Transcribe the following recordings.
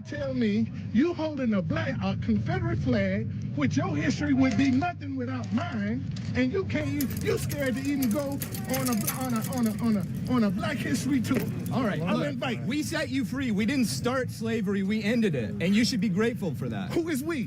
Tell me you holding a Confederate flag, which your history would be nothing without mine, and you scared to even go on a Black History tour. All right, I'll invite. We set you free. We didn't start slavery. We ended it, and you should be grateful for that. Who is we?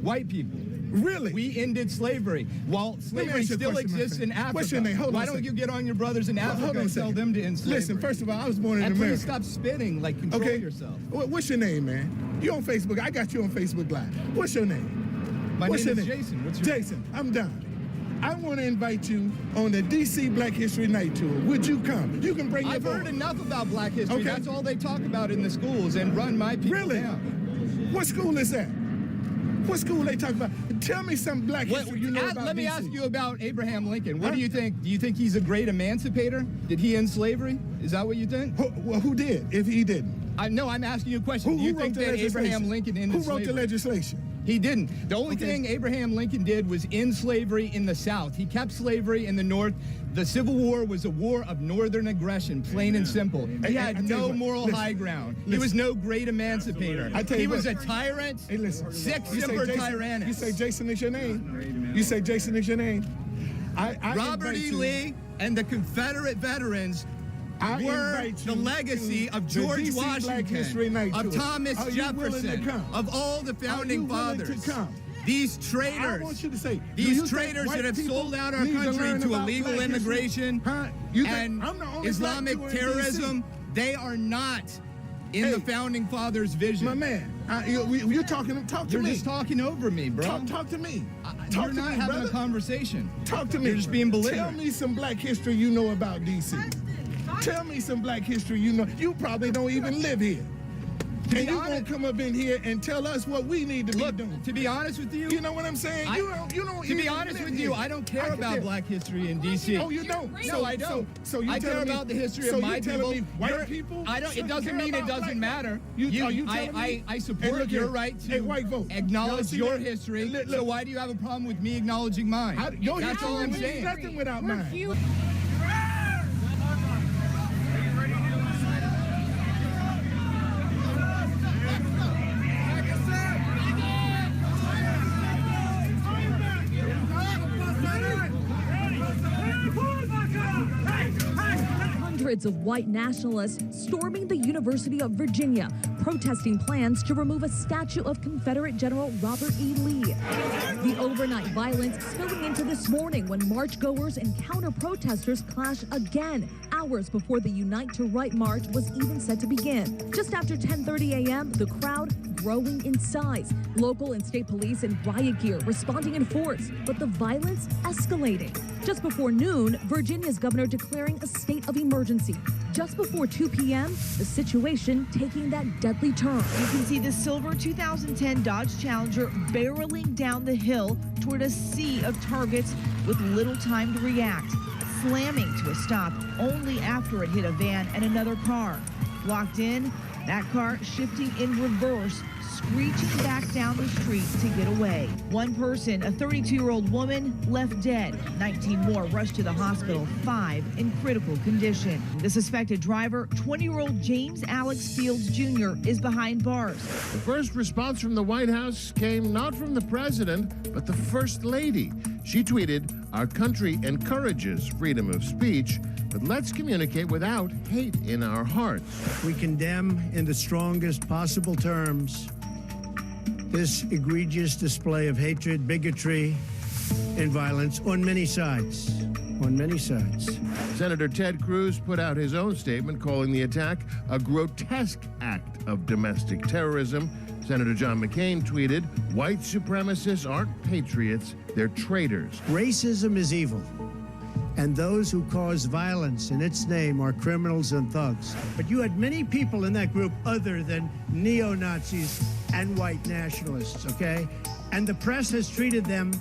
White people. Really? We ended slavery. While slavery still exists in Africa, what's your name? why don't you get on your brothers in Africa and tell them to end slavery? Listen, first of all, I was born in America. And please stop spitting, like control yourself. What's your name, man? You on Facebook? I got you on Facebook Live. What's your name? My name is Jason. What's your name? Jason, I'm done. I want to invite you on the DC Black History Night Tour. Would you come? You can bring your boy. I've heard enough about Black history. Okay. That's all they talk about in the schools and run my people down. What school is that? What school they talk about? Tell me some Black history you know about Let me DC. ask you about Abraham Lincoln. What do you think? Do you think he's a great emancipator? Did he end slavery? Is that what you think? Well, who did, if he didn't? No, I'm asking you a question. Do you think that Abraham Lincoln ended slavery? Who wrote the legislation? He didn't. The only thing Abraham Lincoln did was end slavery in the South. He kept slavery in the North. The Civil War was a war of northern aggression, plain and simple. He had no moral high ground. He was no great emancipator. He was a tyrant, sick, semper tyrannis. You say Jason is your name? You say Jason is your name? Robert E. Lee and the Confederate veterans were the legacy of George Washington, of Thomas Jefferson, of all the founding fathers. These traitors, these traitors that have sold out our country to illegal immigration and Islamic terrorism, they are not in the founding fathers' vision. My man, you're talking. Talk to me. You're just talking over me, bro. Talk to me. You're not having a conversation. Talk to me. You're just being belligerent. Tell me some Black history you know about DC. Tell me some Black history you know. You probably don't even live here. And you're going to come up in here and tell us what we need to be doing. To be honest with you, you know what I'm saying? To be honest with you, I don't care about Black history in D.C. Oh, you don't? No, I don't. I care about the history of my people. White people? It doesn't mean it doesn't matter. I support your right to acknowledge your history. So why do you have a problem with me acknowledging mine? That's all I'm saying. Nothing without mine. Hundreds of white nationalists storming the University of Virginia, protesting plans to remove a statue of Confederate General Robert E. Lee. The overnight violence spilling into this morning when marchgoers and counter-protesters clash again, hours before the Unite to Right march was even set to begin. Just after 10:30 a.m., the crowd growing in size. Local and state police in riot gear responding in force, but the violence escalating. Just before noon, Virginia's governor declaring a state of emergency. Just before 2 p.m., the situation taking that deadly turn. You can see the silver 2010 Dodge Challenger barreling down the hill toward a sea of targets with little time to react, slamming to a stop only after it hit a van and another car. Locked in, that car shifting in reverse, screeching back down the street to get away. One person, a 32-year-old woman, left dead. 19 more rushed to the hospital, 5 in critical condition. The suspected driver, 20-year-old James Alex Fields Jr., is behind bars. The first response from the White House came not from the president, but the First Lady. She tweeted, "Our country encourages freedom of speech, but let's communicate without hate in our hearts." We condemn in the strongest possible terms this egregious display of hatred, bigotry, and violence on many sides. On many sides. Senator Ted Cruz put out his own statement calling the attack a grotesque act of domestic terrorism. Senator John McCain tweeted, "White supremacists aren't patriots, they're traitors." Racism is evil, and those who cause violence in its name are criminals and thugs. But you had many people in that group other than neo-Nazis and white nationalists, okay? And the press has treated them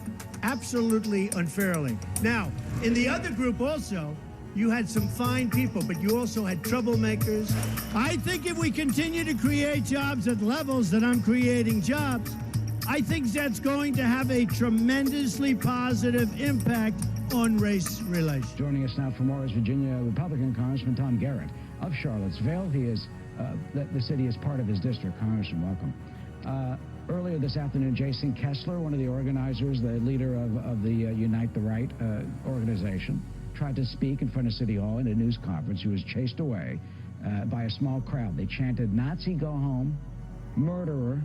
absolutely unfairly. Now, in the other group also, you had some fine people, but you also had troublemakers. I think if we continue to create jobs at levels that I'm creating jobs, I think that's going to have a tremendously positive impact on race relations. Joining us now for more is Virginia Republican Congressman Tom Garrett of Charlottesville. He is the city as part of his district. Congressman, welcome. Earlier this afternoon, Jason Kessler, one of the organizers, the leader of the Unite the Right organization, tried to speak in front of City Hall in a news conference. He was chased away by a small crowd. They chanted, "Nazi, go home," "Murderer."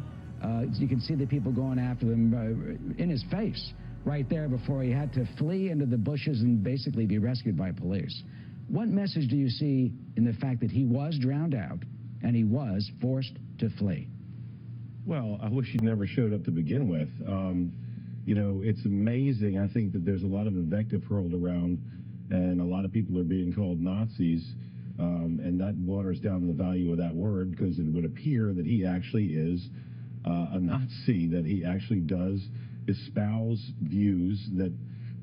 You can see the people going after them in his face right there before he had to flee into the bushes and basically be rescued by police. What message do you see in the fact that he was drowned out and he was forced to flee? Well, I wish he never showed up to begin with. You know, it's amazing. I think that there's a lot of invective hurled around, and a lot of people are being called Nazis, and that waters down the value of that word, because it would appear that he actually is a Nazi, that he actually does espouse views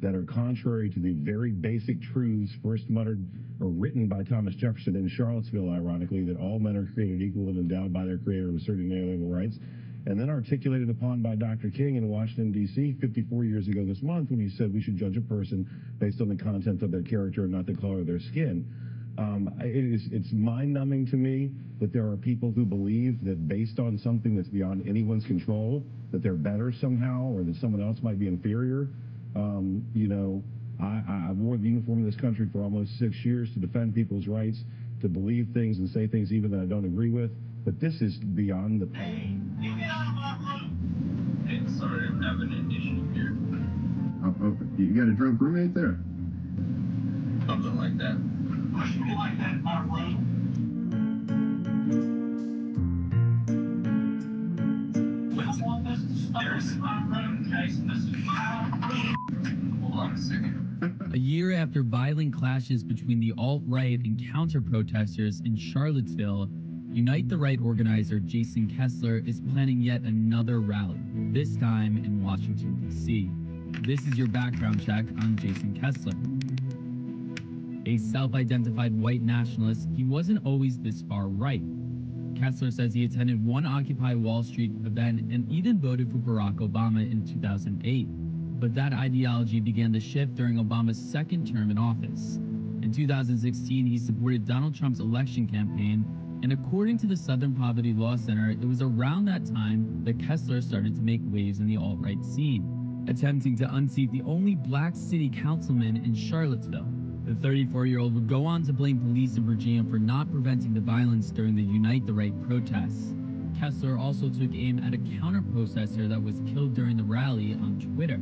that are contrary to the very basic truths first muttered or written by Thomas Jefferson in Charlottesville, ironically, that all men are created equal and endowed by their creator with certain inalienable rights, and then articulated upon by Dr. King in Washington, D.C. 54 years ago this month, when he said we should judge a person based on the content of their character and not the color of their skin. It's mind-numbing to me that there are people who believe that based on something that's beyond anyone's control, that they're better somehow, or that someone else might be inferior. You know, I wore the uniform of this country for almost 6 years to defend people's rights, to believe things and say things even that I don't agree with, but this is beyond the... Hey, you get out of my room! Hey, sorry, I'm having an issue here. Oh, you got a drunk roommate there? Something like that. Push me like that in my room. Which one this is stairs in my room, Jason? This is my room. Hold on a second. A year after violent clashes between the alt-right and counter-protesters in Charlottesville, Unite the Right organizer Jason Kessler is planning yet another rally, this time in Washington, D.C. This is your background check on Jason Kessler. A self-identified white nationalist, he wasn't always this far right. Kessler says he attended one Occupy Wall Street event and even voted for Barack Obama in 2008. But that ideology began to shift during Obama's second term in office. In 2016, he supported Donald Trump's election campaign, and according to the Southern Poverty Law Center, it was around that time that Kessler started to make waves in the alt-right scene, attempting to unseat the only black city councilman in Charlottesville. The 34-year-old would go on to blame police in Virginia for not preventing the violence during the Unite the Right protests. Kessler also took aim at a counter-protester that was killed during the rally on Twitter,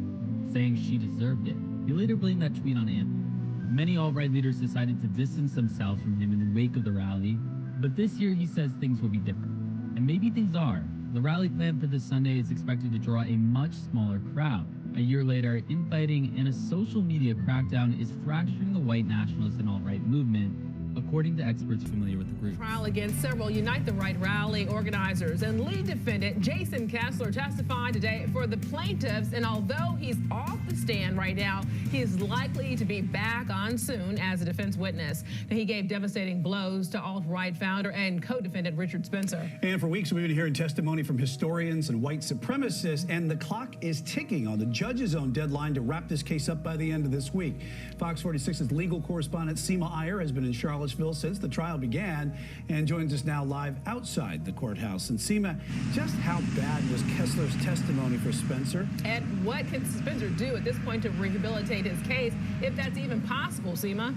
saying she deserved it. He later blamed that tweet on him. Many alt-right leaders decided to distance themselves from him in the wake of the rally, but this year he says things will be different. And maybe things are. The rally planned for this Sunday is expected to draw a much smaller crowd. A year later, infighting and a social media crackdown is fracturing the white nationalist and alt-right movement, according to experts familiar with the group. Trial against several Unite the Right rally organizers, and lead defendant Jason Kessler testified today for the plaintiffs, and although he's off the stand right now, he is likely to be back on soon as a defense witness. Now, he gave devastating blows to alt-right founder and co-defendant Richard Spencer. And for weeks, we've been hearing testimony from historians and white supremacists, and the clock is ticking on the judge's own deadline to wrap this case up by the end of this week. Fox 46's legal correspondent Seema Iyer has been in Charlottesville since the trial began and joins us now live outside the courthouse. And Seema, just how bad was Kessler's testimony for Spencer? And what can Spencer do at this point to rehabilitate his case, if that's even possible, Seema?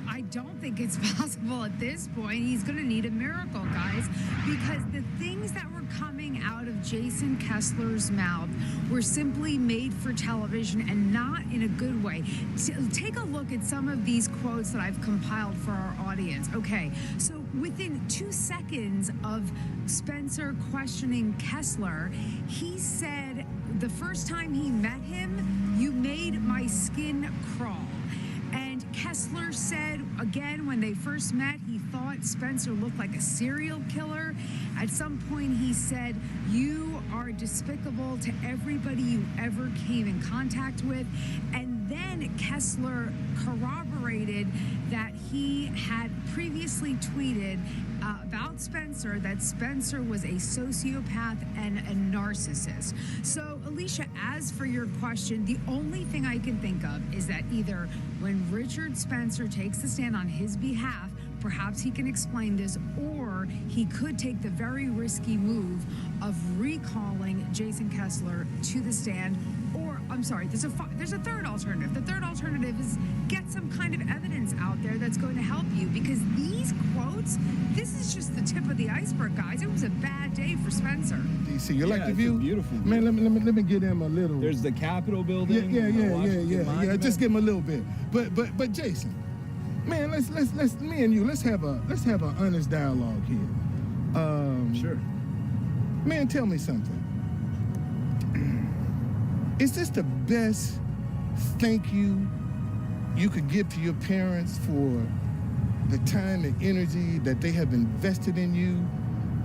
I don't think it's possible at this point. He's going to need a miracle, guys, because the things that were coming out of Jason Kessler's mouth were simply made for television and not in a good way. Take a look at some of these quotes that I've compiled for our audience. Okay, so within 2 seconds of Spencer questioning Kessler, he said the first time he met him, "You made my skin crawl." And Kessler said, again, when they first met, he thought Spencer looked like a serial killer. At some point, he said, "You are despicable to everybody you ever came in contact with." And then Kessler corroborated that he had previously tweeted about Spencer, that Spencer was a sociopath and a narcissist. So, Alicia, as for your question, the only thing I can think of is that either when Richard Spencer takes the stand on his behalf, perhaps he can explain this, or he could take the very risky move of recalling Jason Kessler to the stand. Or, I'm sorry, there's a third alternative. The third alternative is get some kind of evidence out there that's going to help you, because these quotes, this is just the tip of the iceberg, guys. It was a bad day for Spencer. DC, you like the view? Beautiful view. Man, let me get him a little. There's the Capitol building. Yeah. Just give him a little bit. But Jason, man, let's me and you, let's have an honest dialogue here. Sure. Man, tell me something. Is this the best thank you could give to your parents for the time and energy that they have invested in you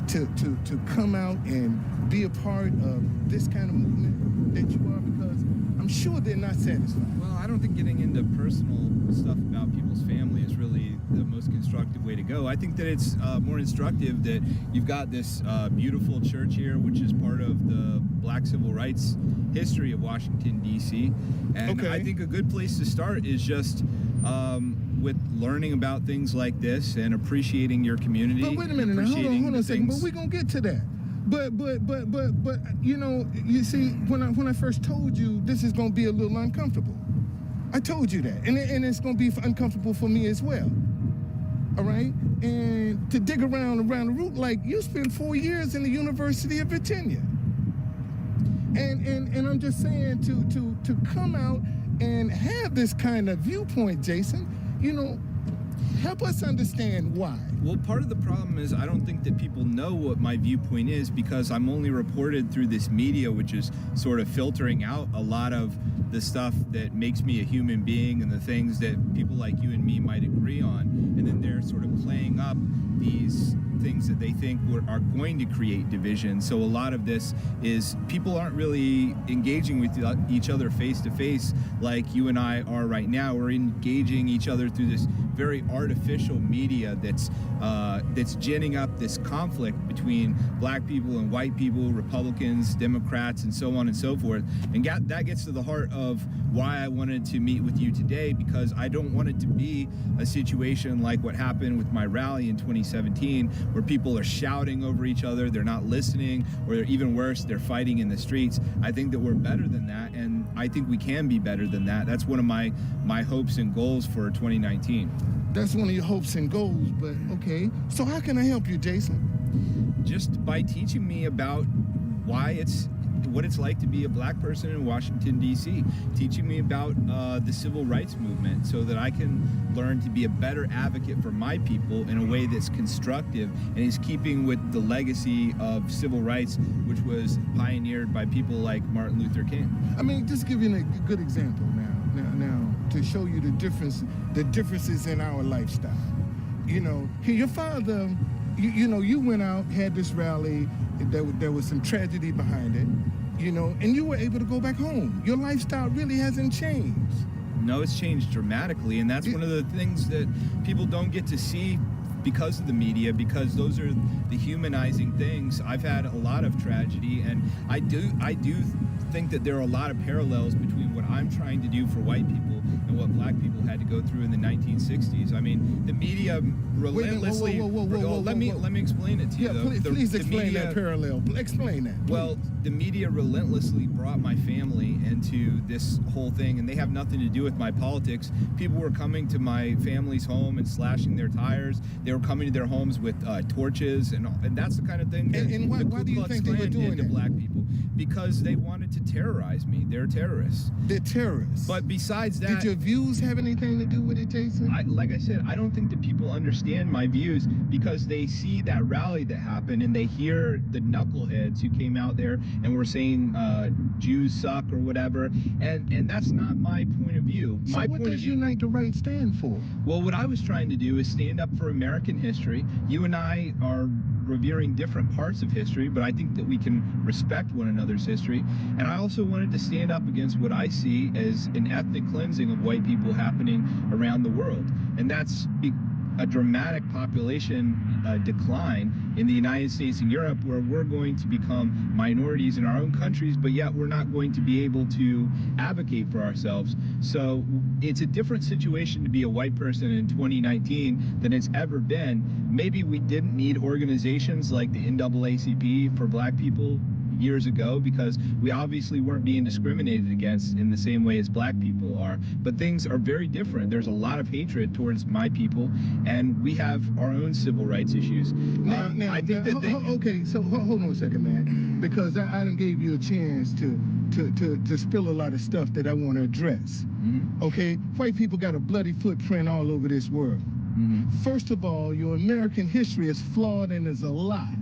to come out and be a part of this kind of movement that you are? Because I'm sure they're not satisfied. Well, I don't think getting into personal stuff about people's family is really the most constructive way to go. I think that it's more instructive that you've got this beautiful church here, which is part of the Black civil rights history of Washington, D.C. And I think a good place to start is just with learning about things like this and appreciating your community. But wait a minute, now, hold on a second. But we're gonna get to that. But you know, you see, when I first told you this is gonna be a little uncomfortable, I told you that, and it's gonna be uncomfortable for me as well. All right, and to dig around the root, like you spent 4 years in the University of Virginia, and I'm just saying to come out and have this kind of viewpoint, Jason, you know, help us understand why. Well, part of the problem is I don't think that people know what my viewpoint is, because I'm only reported through this media, which is sort of filtering out a lot of the stuff that makes me a human being and the things that people like you and me might agree on, and then they're sort of playing up these things that they think are going to create division. So a lot of this is people aren't really engaging with each other face to face like you and I are right now. We're engaging each other through this very artificial media that's ginning up this conflict between black people and white people, Republicans, Democrats, and so on and so forth. And that gets to the heart of why I wanted to meet with you today, because I don't want it to be a situation like what happened with my rally in 2017, where people are shouting over each other, they're not listening, or even worse, they're fighting in the streets. I think that we're better than that, and I think we can be better than that. That's one of my hopes and goals for 2019. That's one of your hopes and goals, but okay. So how can I help you, Jason? Just by teaching me about what it's like to be a black person in Washington, D.C., teaching me about the civil rights movement so that I can learn to be a better advocate for my people in a way that's constructive and is keeping with the legacy of civil rights, which was pioneered by people like Martin Luther King. I mean, just give you a good example now to show you the differences in our lifestyle. You know, your father, you went out, had this rally, there was some tragedy behind it, you know, and you were able to go back home. Your lifestyle really hasn't changed. No, it's changed dramatically, and that's one of the things that people don't get to see because of the media, because those are the humanizing things. I've had a lot of tragedy, and I do think that there are a lot of parallels between what I'm trying to do for white people and what black people had to go through in the 1960s. I mean, the media relentlessly... Let me explain it to you. Please explain that parallel. Explain that. Please. Well, the media relentlessly brought my family into this whole thing, and they have nothing to do with my politics. People were coming to my family's home and slashing their tires. They were coming to their homes with torches, and that's the kind of thing that and why do you think they were doing to black people? Because they wanted to terrorize me. They're terrorists. They're terrorists. But besides that... Did your views have anything to do with it, Jason? Like I said, I don't think that people understand my views because they see that rally that happened and they hear the knuckleheads who came out there and were saying Jews suck or whatever, and that's not my point of view. So what does Unite the Right stand for? Well, what I was trying to do is stand up for American history. You and I are revering different parts of history, but I think that we can respect one another's history. And I also wanted to stand up against what I see as an ethnic cleansing of white people happening around the world. And that's a dramatic population decline in the United States and Europe, where we're going to become minorities in our own countries, but yet we're not going to be able to advocate for ourselves. So it's a different situation to be a white person in 2019 than it's ever been. Maybe we didn't need organizations like the NAACP for black people years ago, because we obviously weren't being discriminated against in the same way as black people are. But things are very different. There's a lot of hatred towards my people, and we have our own civil rights issues. Okay, so hold on a second, man, because I done gave you a chance to spill a lot of stuff that I want to address. Okay, white people got a bloody footprint all over this world. First of all, your American history is flawed and is a lie.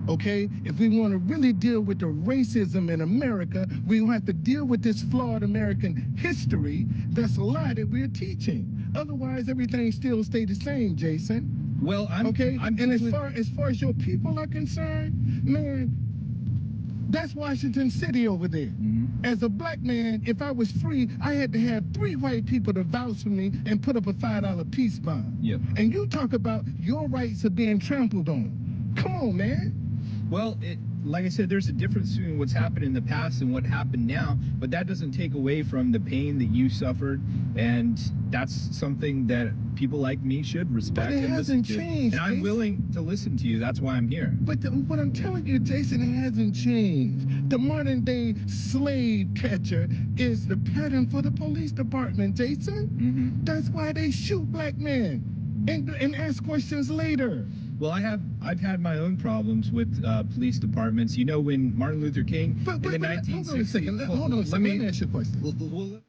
Okay, if we want to really deal with the racism in America, we have to deal with this flawed American history. That's a lie that we're teaching. Otherwise, everything still stay the same, Jason. Well, as far as your people are concerned, man, that's Washington City over there. As a black man, if I was free, I had to have 3 white people to vouch for me and put up a $5 peace bond. And you talk about your rights are being trampled on. Come on, man. Well, like I said, there's a difference between what's happened in the past and what happened now, but that doesn't take away from the pain that you suffered, and that's something that people like me should respect. But it hasn't changed, and I'm willing to listen to you. That's why I'm here. But what I'm telling you, Jason, it hasn't changed. The modern day slave catcher is the pattern for the police department, Jason. That's why they shoot black men and ask questions later. Well, I've had my own problems with police departments. You know, when Martin Luther King in the 1960s. Hold on a second. Let me ask you a question.